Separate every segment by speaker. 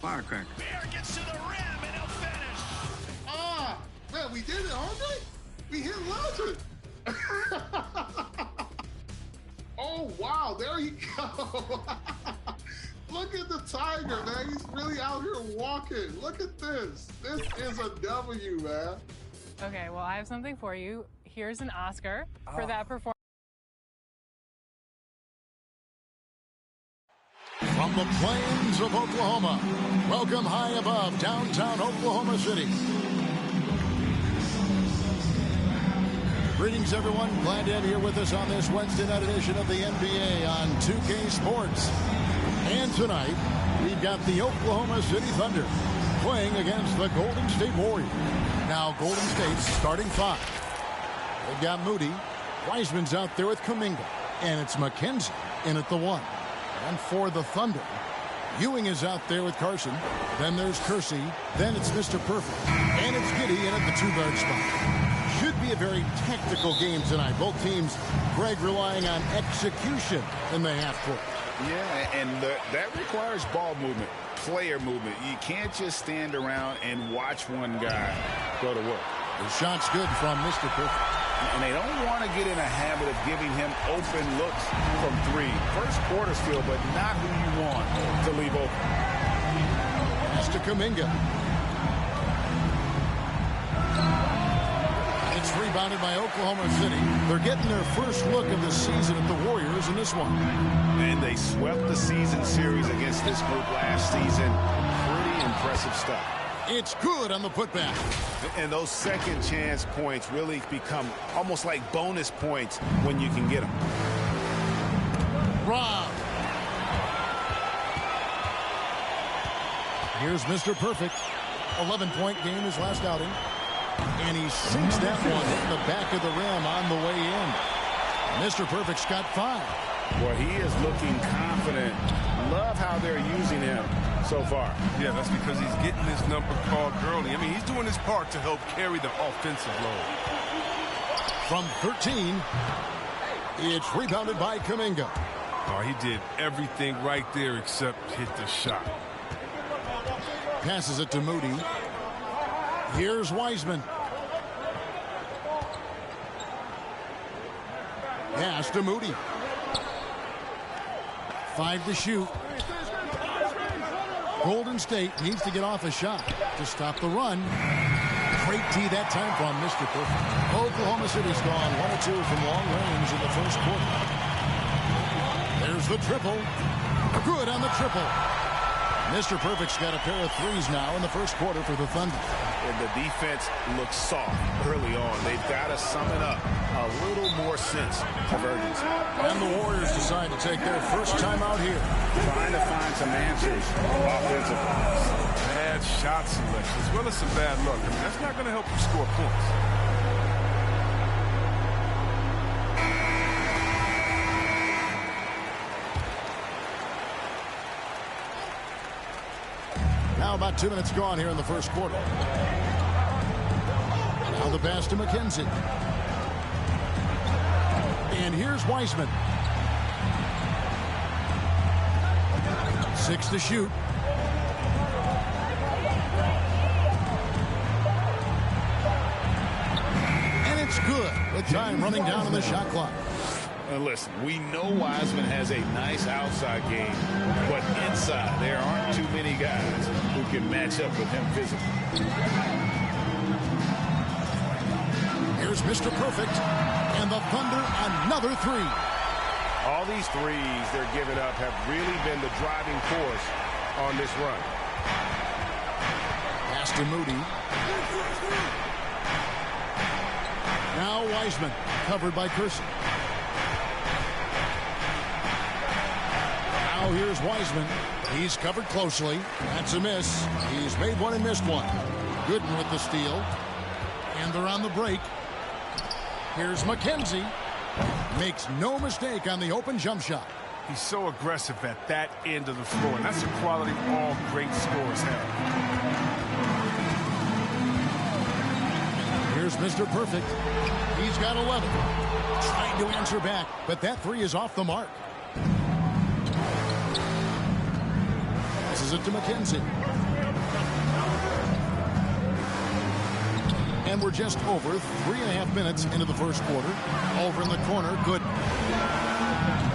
Speaker 1: Firecracker.
Speaker 2: Bear gets to the rim and he'll finish.
Speaker 3: Ah, man, we did it, Andre. We hit Legend. Oh, wow, there you go. Look at the Tiger, man. He's really out here walking. Look at this. This is a W, man.
Speaker 4: Okay, well, I have something for you. Here's an Oscar for that performance.
Speaker 5: From the plains of Oklahoma, welcome high above downtown Oklahoma City. Greetings, everyone. Glad to have you here with us on this Wednesday night edition of the NBA on 2K Sports. And tonight, we've got the Oklahoma City Thunder playing against the Golden State Warriors. Now, Golden State's starting five. They've got Moody. Wiseman's out there with Kuminga. And it's McKenzie in at the one. And for the Thunder, Ewing is out there with Carson. Then there's Kersey. Then it's Mr. Perfect. And it's Giddey in at the two-guard spot. Should be a very tactical game tonight. Both teams, Greg, relying on execution in the half court.
Speaker 6: Yeah, and that requires ball movement, player movement. You can't just stand around and watch one guy go to work.
Speaker 5: The shot's good from Mr. Perfect.
Speaker 6: And they don't want to get in a habit of giving him open looks from three. First quarter still, but not who you want to leave open.
Speaker 5: Pass to Kuminga. It's rebounded by Oklahoma City. They're getting their first look of the season at the Warriors in this one.
Speaker 6: And they swept the season series against this group last season. Pretty impressive stuff.
Speaker 5: It's good on the putback.
Speaker 6: And those second chance points really become almost like bonus points when you can get them.
Speaker 5: Rob. Here's Mr. Perfect. 11-point game his last outing. And he sinks that one in the back of the rim on the way in. Mr. Perfect's got 5.
Speaker 6: Well, he is looking confident. Love how they're using him so far.
Speaker 7: Yeah, that's because he's getting this number called early. I mean, he's doing his part to help carry the offensive load.
Speaker 5: From 13, it's rebounded by Kuminga.
Speaker 7: Oh, he did everything right there except hit the shot.
Speaker 5: Passes it to Moody. Here's Wiseman. Pass to Moody. 5 to shoot. Golden State needs to get off a shot to stop the run. Great tee that time from Mr. Perfect. Oklahoma City's gone 1 or 2 from long range in the first quarter. There's the triple. Good on the triple. Mr. Perfect's got a pair of threes now in the first quarter for the Thunder.
Speaker 6: And the defense looks soft early on. They've got to summon up a little more sense of urgency.
Speaker 5: And the Warriors decide to take their first time out here.
Speaker 6: Trying to find some answers offensively.
Speaker 7: Bad shot selection as well as some bad luck. I mean, that's not going to help you score points.
Speaker 5: Now about 2 minutes gone here in the first quarter. Now the pass to McKenzie. And here's Wiseman. 6 to shoot. And it's good with time running down on the shot clock.
Speaker 6: And listen, we know Wiseman has a nice outside game, but inside there aren't too many guys who can match up with him physically.
Speaker 5: Here's Mr. Perfect, and the Thunder another 3.
Speaker 6: All these threes they're giving up have really been the driving force on this run.
Speaker 5: Pass to Moody. Now Wiseman, covered by Kersey. Now here's Wiseman. He's covered closely. That's a miss. He's made one and missed one. Gooden with the steal. And they're on the break. Here's McKenzie. Makes no mistake on the open jump shot.
Speaker 7: He's so aggressive at that end of the floor, and that's a quality all great scorers have.
Speaker 5: Here's Mr. Perfect. He's got 11. Trying to answer back, but that 3 is off the mark. Passes it to McKenzie. And we're just over 3.5 minutes into the first quarter. Over in the corner, good.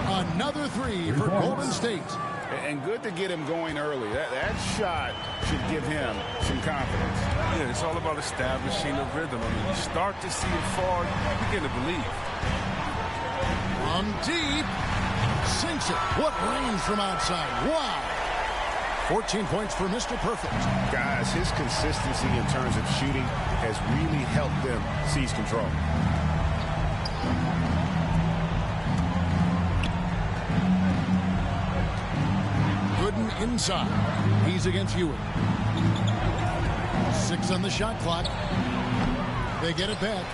Speaker 5: Another three for Golden State.
Speaker 6: And good to get him going early. That shot should give him some confidence.
Speaker 7: Yeah, it's all about establishing a rhythm. I mean, you start to see it fall, you begin to believe.
Speaker 5: From deep, sinks it. What range from outside. Wow. 14 points for Mr. Perfect.
Speaker 6: Guys, his consistency in terms of shooting has really helped them seize control.
Speaker 5: Gooden inside. He's against Ewing. 6 on the shot clock. They get it back.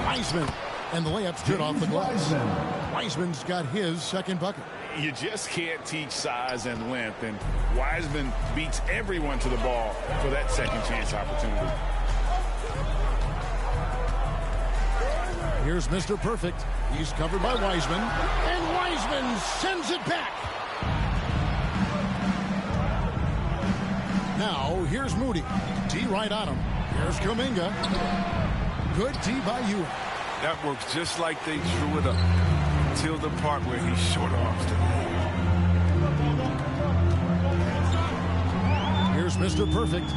Speaker 5: Wiseman. And the layup's good off the glass. Wiseman's got his second bucket.
Speaker 6: You just can't teach size and length, and Wiseman beats everyone to the ball for that second chance opportunity.
Speaker 5: Here's Mr. Perfect. He's covered by Wiseman, and Wiseman sends it back. Now, here's Moody. D right on him. Here's Kuminga. Good D by Ewing.
Speaker 7: That works just like they drew it up. Till the part where he short arms the man.
Speaker 5: Here's Mr. Perfect.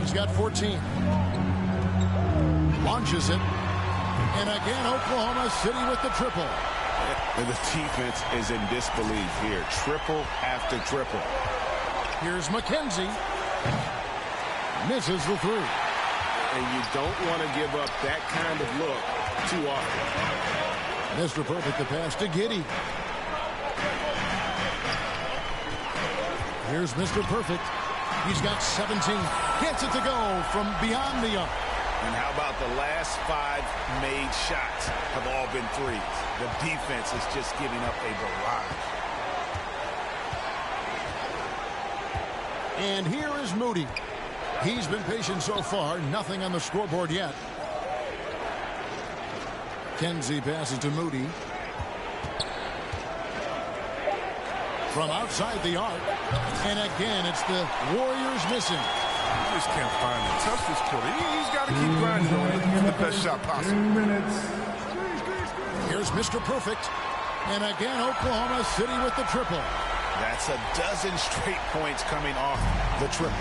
Speaker 5: He's got 14. Launches it. And again, Oklahoma City with the triple.
Speaker 6: And the defense is in disbelief here. Triple after triple.
Speaker 5: Here's McKenzie. Misses the three.
Speaker 6: And you don't want to give up that kind of look too often.
Speaker 5: Mr. Perfect, the pass to Giddey. Here's Mr. Perfect. He's got 17. Gets it to go from beyond the arc.
Speaker 6: And how about the last 5 made shots have all been threes? The defense is just giving up a barrage.
Speaker 5: And here is Moody. He's been patient so far. Nothing on the scoreboard yet. Kenzie passes to Moody. From outside the arc. And again, it's the Warriors missing.
Speaker 7: You just can't find it. Touch this quarter. He's got to keep grinding on it for the best shot possible.
Speaker 5: Here's Mr. Perfect. And again, Oklahoma City with the triple.
Speaker 6: That's a dozen straight points coming off the triple.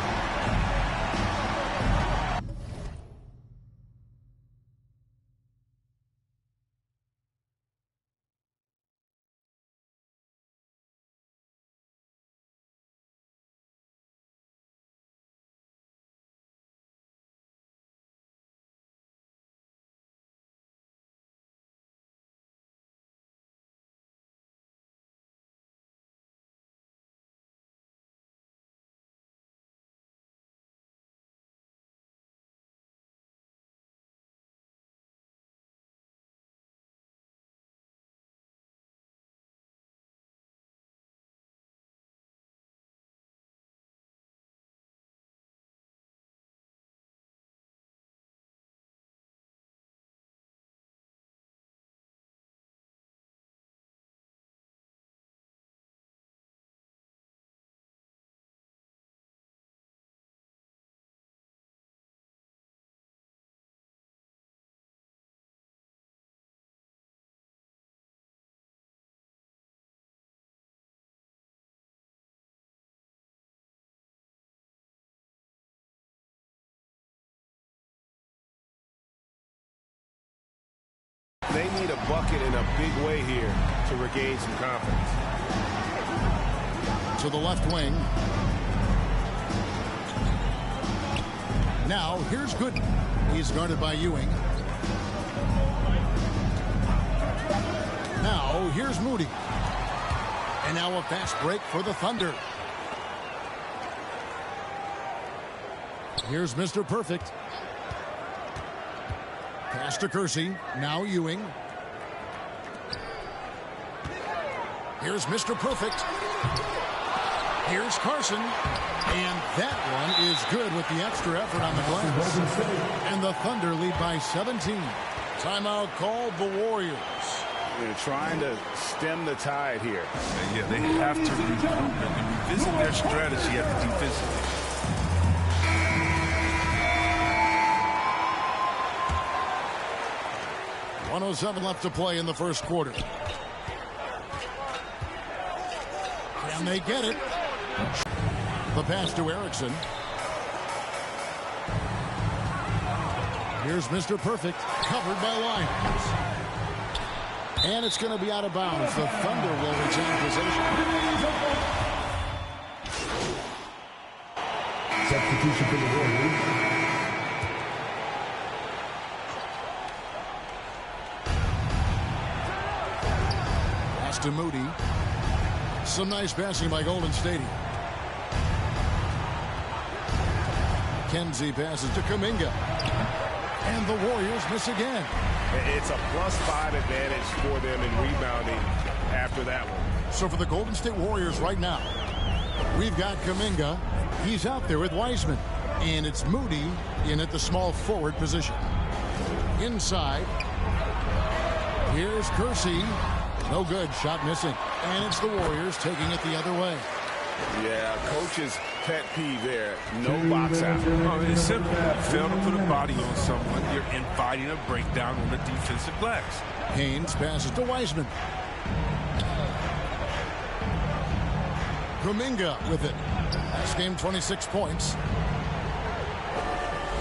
Speaker 6: They need a bucket in a big way here to regain some confidence.
Speaker 5: To the left wing. Now, here's Gooden. He's guarded by Ewing. Now, here's Moody. And now a fast break for the Thunder. Here's Mr. Perfect. Pass to Kersey. Now Ewing. Here's Mr. Perfect. Here's Carson. And that one is good with the extra effort on the glass. And the Thunder lead by 17. Timeout called the Warriors.
Speaker 6: They're trying to stem the tide here.
Speaker 7: Yeah, they have to regroup and revisit their strategy at the defensive end.
Speaker 5: 1:07 left to play in the first quarter. Can they get it? The pass to Erickson. Here's Mr. Perfect, covered by Lyons. And it's going to be out of bounds. The Thunder will retain possession.
Speaker 1: Substitution for the Warriors.
Speaker 5: Pass to Moody. Some nice passing by Golden State. Kenzie passes to Kuminga. And the Warriors miss again.
Speaker 8: It's a +5 advantage for them in rebounding after that one.
Speaker 5: So for the Golden State Warriors right now, we've got Kuminga. He's out there with Wiseman. And it's Moody in at the small forward position. Inside. Here's Kersey. No good. Shot missing. And it's the Warriors taking it the other way.
Speaker 8: Yeah, coach's pet peeve there. No box out.
Speaker 7: Oh, it's simple. You fail to put a body on someone, you're inviting a breakdown on the defensive glass.
Speaker 5: Haynes passes to Wiseman. Kuminga with it. Last game, 26 points.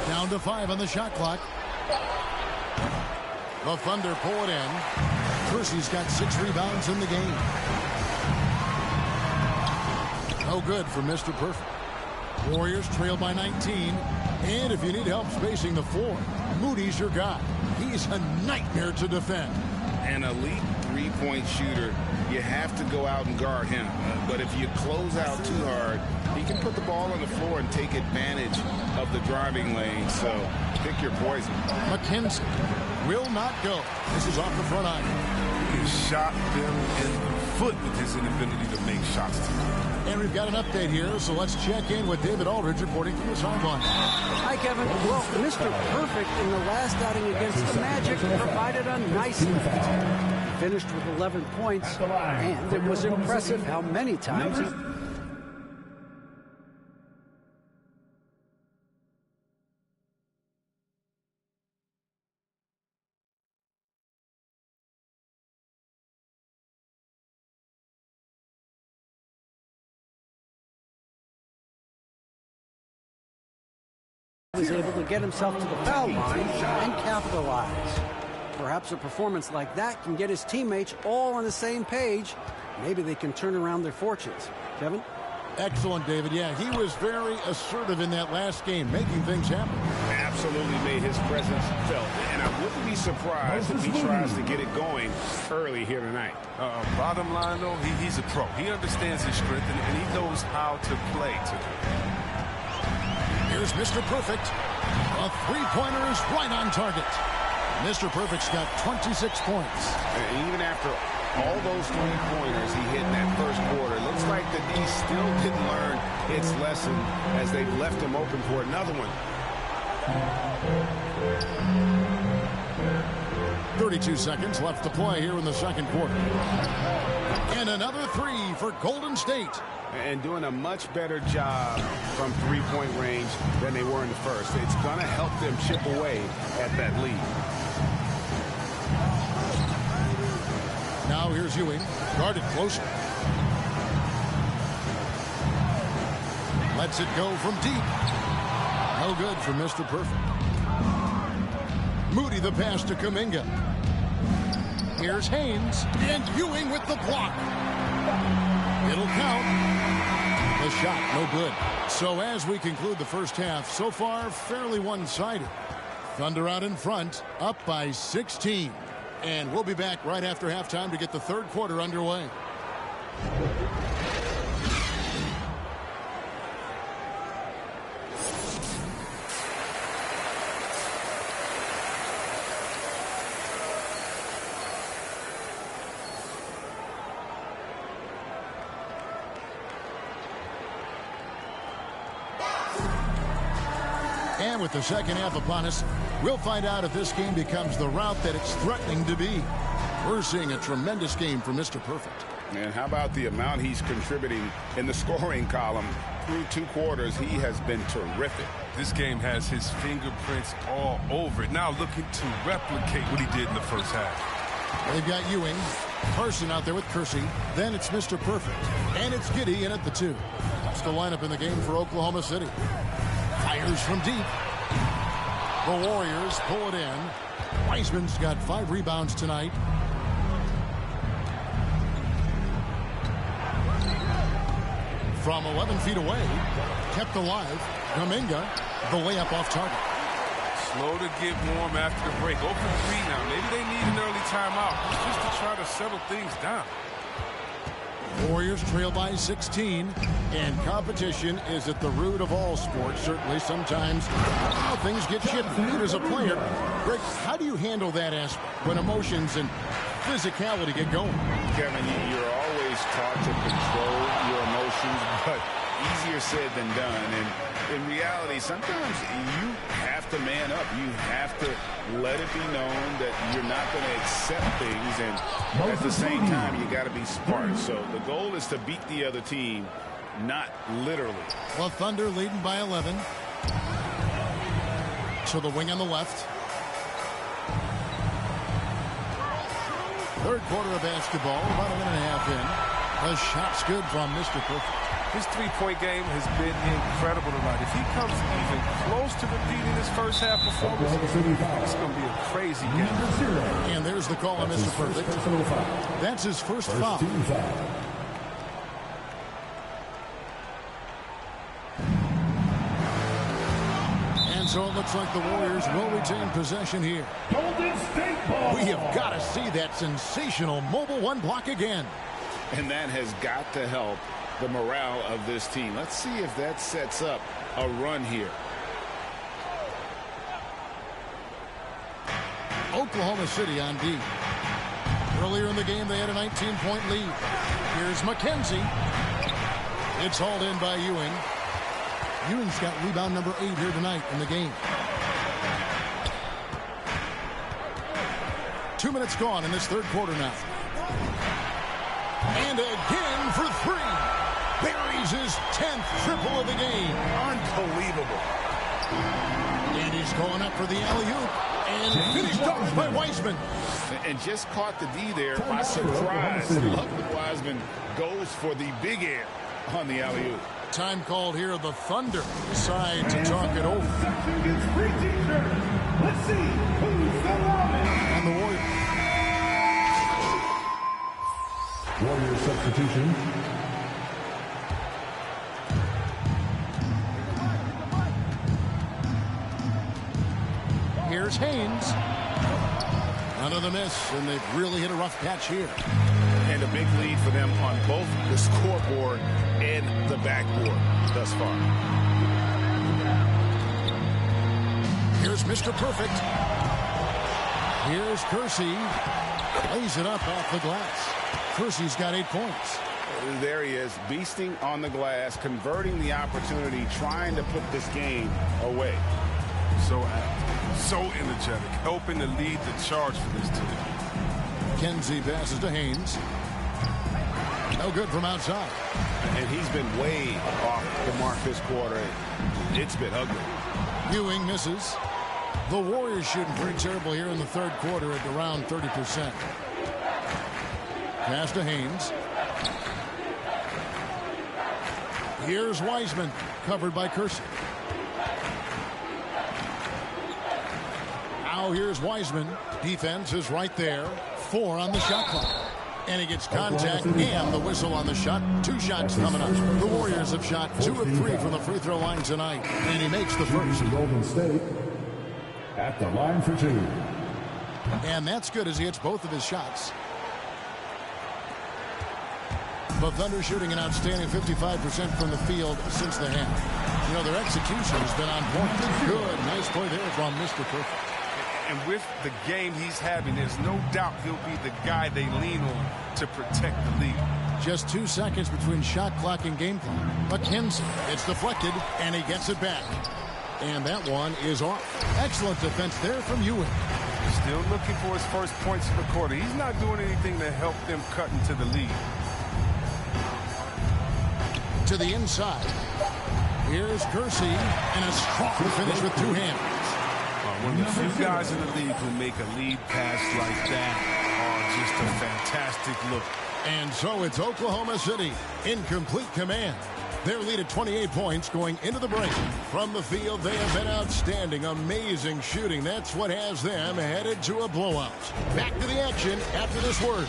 Speaker 5: Down to 5 on the shot clock. The Thunder pull it in. Kersey's got 6 rebounds in the game. No good for Mr. Perfect. Warriors trail by 19. And if you need help spacing the floor, Moody's your guy. He's a nightmare to defend.
Speaker 6: An elite three-point shooter, you have to go out and guard him. But if you close out too hard, he can put the ball on the floor and take advantage of the driving lane. So pick your poison.
Speaker 5: McKenzie will not go. This is off the front iron.
Speaker 7: He shot them in the foot with his inability to make shots tonight.
Speaker 5: And we've got an update here, so let's check in with David Aldridge reporting from the sideline.
Speaker 9: Hi, Kevin. Well, Mr. Perfect in the last outing against the Magic provided a nice effect. Finished with 11 points, and it was impressive how many times he... was able to get himself to the foul line and capitalize. Perhaps a performance like that can get his teammates all on the same page. Maybe they can turn around their fortunes. Kevin?
Speaker 5: Excellent, David. Yeah, he was very assertive in that last game, making things happen.
Speaker 8: Absolutely made his presence felt. And I wouldn't be surprised if he tries to get it going early here tonight.
Speaker 7: Bottom line, though, he's a pro. He understands his strength, and he knows how to play today.
Speaker 5: Here's Mr. Perfect. A three-pointer is right on target. Mr. Perfect's got 26 points.
Speaker 8: And even after all those three-pointers he hit in that first quarter, looks like the D still didn't learn its lesson as they've left him open for another one.
Speaker 5: 32 seconds left to play here in the second quarter. And another three for Golden State.
Speaker 8: And doing a much better job from three-point range than they were in the first. It's going to help them chip away at that lead.
Speaker 5: Now here's Ewing, guarded closer. Lets it go from deep. No good for Mr. Perfect. Moody the pass to Kuminga. Here's Haynes, and Ewing with the block. It'll count. The shot, no good. So as we conclude the first half, so far fairly one-sided. Thunder out in front, up by 16. And we'll be back right after halftime to get the third quarter underway. And with the second half upon us, we'll find out if this game becomes the route that it's threatening to be. We're seeing a tremendous game for Mr. Perfect.
Speaker 8: And how about the amount he's contributing in the scoring column
Speaker 6: through 2 quarters, he has been terrific.
Speaker 7: This game has his fingerprints all over it. Now looking to replicate what he did in the first half.
Speaker 5: They've got Ewing, Carson out there with Kersey. Then it's Mr. Perfect. And it's Giddey in at the 2. That's the lineup in the game for Oklahoma City. Fires from deep. The Warriors pull it in. Wiseman's got 5 rebounds tonight. From 11 feet away, kept alive. Kuminga, the layup off target.
Speaker 7: Slow to get warm after the break. 0 for 3 now. Maybe they need an early timeout just to try to settle things down.
Speaker 5: Warriors trail by 16, and competition is at the root of all sports. Certainly, sometimes things get shifty. As a player, Greg, how do you handle that aspect when emotions and physicality get going?
Speaker 6: Kevin, you're always taught to control your emotions, but easier said than done. And in reality, sometimes you have to man up. You have to let it be known that you're not going to accept things, and at the same time, you got to be smart. So the goal is to beat the other team, not literally.
Speaker 5: Well, Thunder leading by 11. So the wing on the left. Third quarter of basketball, about a minute and a half in. The shot's good from Mr. Perfect.
Speaker 7: His three-point game has been incredible tonight. If he comes even close to repeating his first half performance, it's going to be a crazy game.
Speaker 5: And there's the call on Mr. Perfect. That's his first foul. And so it looks like the Warriors will retain possession here. We have got to see that sensational mobile 1 block again.
Speaker 6: And that has got to help the morale of this team. Let's see if that sets up a run here.
Speaker 5: Oklahoma City on D. Earlier in the game, they had a 19-point lead. Here's McKenzie. It's hauled in by Ewing. Ewing's got rebound number 8 here tonight in the game. 2 minutes gone in this third quarter now. And again for 3. Buries his 10th triple of the game.
Speaker 6: Unbelievable.
Speaker 5: And he's going up for the alley-oop. And finished off by Wiseman.
Speaker 6: And just caught the D there by surprise. Ludwig Wiseman goes for the big air on the alley-oop.
Speaker 5: Time called here. The Thunder decide to talk it over.
Speaker 1: Let's see who's the Robin.
Speaker 5: And the Warriors.
Speaker 1: Warrior substitution.
Speaker 5: Here's Haynes. Under the miss, and they've really hit a rough patch here.
Speaker 6: And a big lead for them on both the scoreboard and the backboard thus far.
Speaker 5: Here's Mr. Perfect. Here's Kersey. Lays it up off the glass. Kersey's got 8 points.
Speaker 6: There he is, beasting on the glass, converting the opportunity, trying to put this game away.
Speaker 7: So active, so energetic, helping to lead the charge for this team.
Speaker 5: Kenzie passes to Haynes. No good from outside.
Speaker 6: And he's been way off the mark this quarter. It's been ugly.
Speaker 5: Ewing misses. The Warriors shooting pretty terrible here in the third quarter at around 30%. Pass to Haynes. Here's Wiseman, covered by Kersey. Now here's Wiseman. Defense is right there. 4 on the shot clock. And he gets contact and the whistle on the shot. 2 shots coming up. The Warriors have shot 2 of 3 from the free throw line tonight. And he makes the first.
Speaker 1: Golden State at the line for 2.
Speaker 5: And that's good as he hits both of his shots. The Thunder shooting an outstanding 55% from the field since the half. You know, their execution has been on point. Good. Nice play there from Mr. Perfect.
Speaker 7: And with the game he's having, there's no doubt he'll be the guy they lean on to protect the lead.
Speaker 5: Just 2 seconds between shot clock and game clock. McKenzie, it's deflected, and he gets it back. And that one is off. Excellent defense there from Ewing.
Speaker 7: Still looking for his first points of the quarter. He's not doing anything to help them cut into the lead.
Speaker 5: To the inside. Here's Kersey, and a strong finish with two hands.
Speaker 7: One of the few guys in the league who make a lead pass like that are just a fantastic look.
Speaker 5: And so it's Oklahoma City in complete command. Their lead at 28 points going into the break. From the field, they have been outstanding. Amazing shooting. That's what has them headed to a blowout. Back to the action after this word.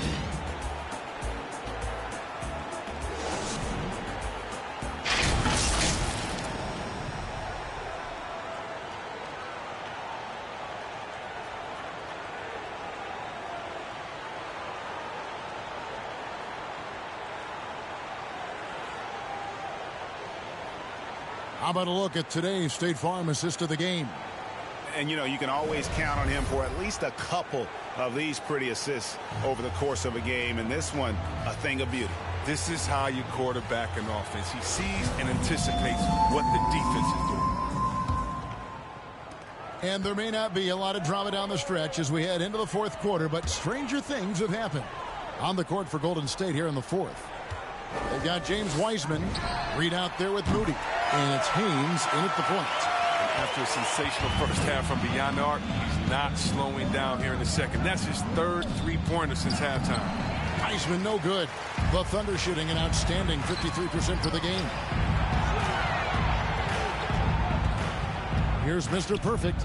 Speaker 5: How about a look at today's State Farm assist of the game?
Speaker 8: And, you know, you can always count on him for at least a couple of these pretty assists over the course of a game. And this one, a thing of beauty.
Speaker 7: This is how you quarterback an offense. He sees and anticipates what the defense is doing.
Speaker 5: And there may not be a lot of drama down the stretch as we head into the fourth quarter, but stranger things have happened. On the court for Golden State here in the fourth. They've got James Wiseman, Reed out there with Moody. And it's Haynes in at the point.
Speaker 7: After a sensational first half from beyond the arc, he's not slowing down here in the second. That's his third three-pointer since halftime.
Speaker 5: Wiseman no good. The Thunder shooting an outstanding 53% for the game. Here's Mr. Perfect.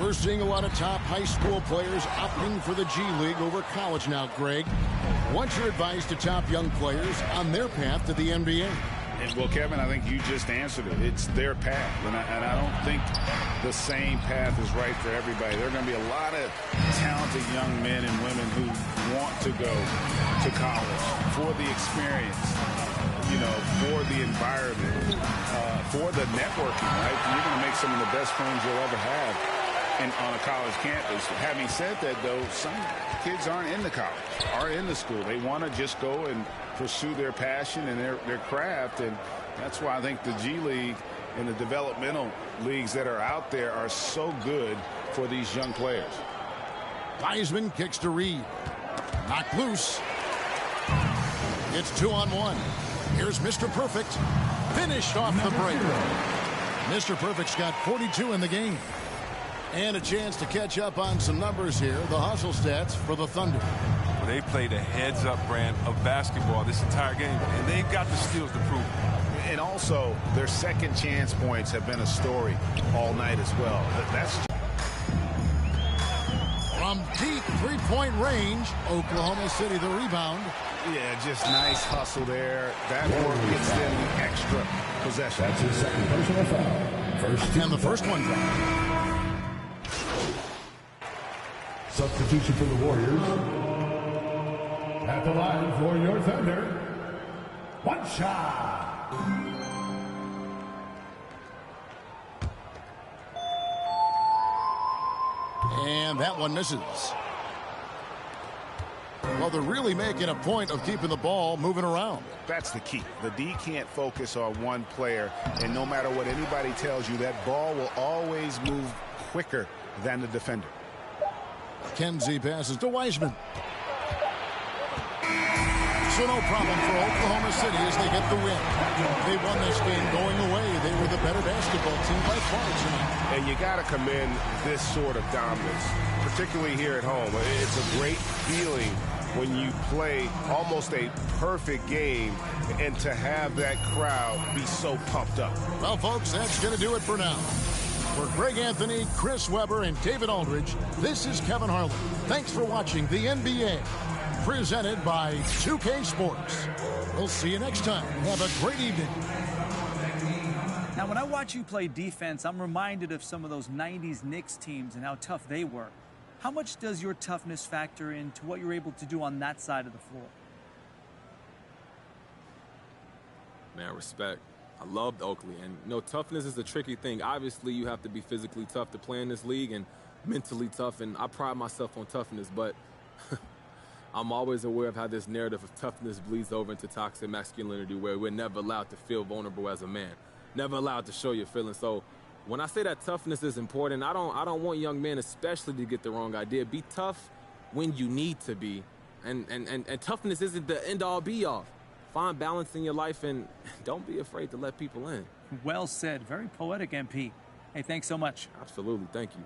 Speaker 5: We're seeing a lot of top high school players opting for the G League over college now, Greg. What's your advice to top young players on their path to the NBA?
Speaker 6: Well, Kevin, I think you just answered it. It's their path, and I don't think the same path is right for everybody. There are going to be a lot of talented young men and women who want to go to college for the experience, you know, for the environment, for the networking, right? You're going to make some of the best friends you'll ever have on a college campus. Having said that, though, some kids aren't in the college, aren't in the school. They want to just go and pursue their passion and their craft, and that's why I think the G League and the developmental leagues that are out there are so good for these young players.
Speaker 5: Wiseman kicks to Reed. Knocked loose. It's 2-on-1. Here's Mr. Perfect. Finished off the break. Mr. Perfect's got 42 in the game. And a chance to catch up on some numbers here. The hustle stats for the Thunder.
Speaker 7: Well, they played a heads-up brand of basketball this entire game, and they've got the steals to prove it.
Speaker 8: And also, their second chance points have been a story all night as well. That's
Speaker 5: from deep three-point range. Oklahoma City the rebound.
Speaker 8: Yeah, just nice hustle there. That work gets them the extra possession.
Speaker 1: That's his second personal foul.
Speaker 5: And the first one dropped.
Speaker 1: Substitution for the Warriors. At the line for your Thunder, one shot.
Speaker 5: And that one misses. Well, they're really making a point of keeping the ball moving around.
Speaker 8: That's the key. The D can't focus on one player, and no matter what anybody tells you, that ball will always move quicker than the defender.
Speaker 5: Kenzie passes to Wiseman. So no problem for Oklahoma City as they get the win. They won this game going away. They were the better basketball team by far tonight.
Speaker 8: And you got to commend this sort of dominance, particularly here at home. It's a great feeling when you play almost a perfect game and to have that crowd be so pumped up.
Speaker 5: Well, folks, that's going to do it for now. For Greg Anthony, Chris Webber, and David Aldridge, this is Kevin Harlan. Thanks for watching the NBA, presented by 2K Sports. We'll see you next time. Have a great evening.
Speaker 10: Now, when I watch you play defense, I'm reminded of some of those 90s Knicks teams and how tough they were. How much does your toughness factor into what you're able to do on that side of the floor?
Speaker 11: Man, respect. I loved Oakley, and you know, toughness is a tricky thing. Obviously, you have to be physically tough to play in this league and mentally tough, and I pride myself on toughness, but I'm always aware of how this narrative of toughness bleeds over into toxic masculinity, where we're never allowed to feel vulnerable as a man, never allowed to show your feelings. So when I say that toughness is important, I don't want young men especially to get the wrong idea. Be tough when you need to be, and toughness isn't the end-all be-all. find balance in your life and don't be afraid to let people in.
Speaker 10: Well said. Very poetic, MP. Hey, thanks so much.
Speaker 11: Absolutely. Thank you.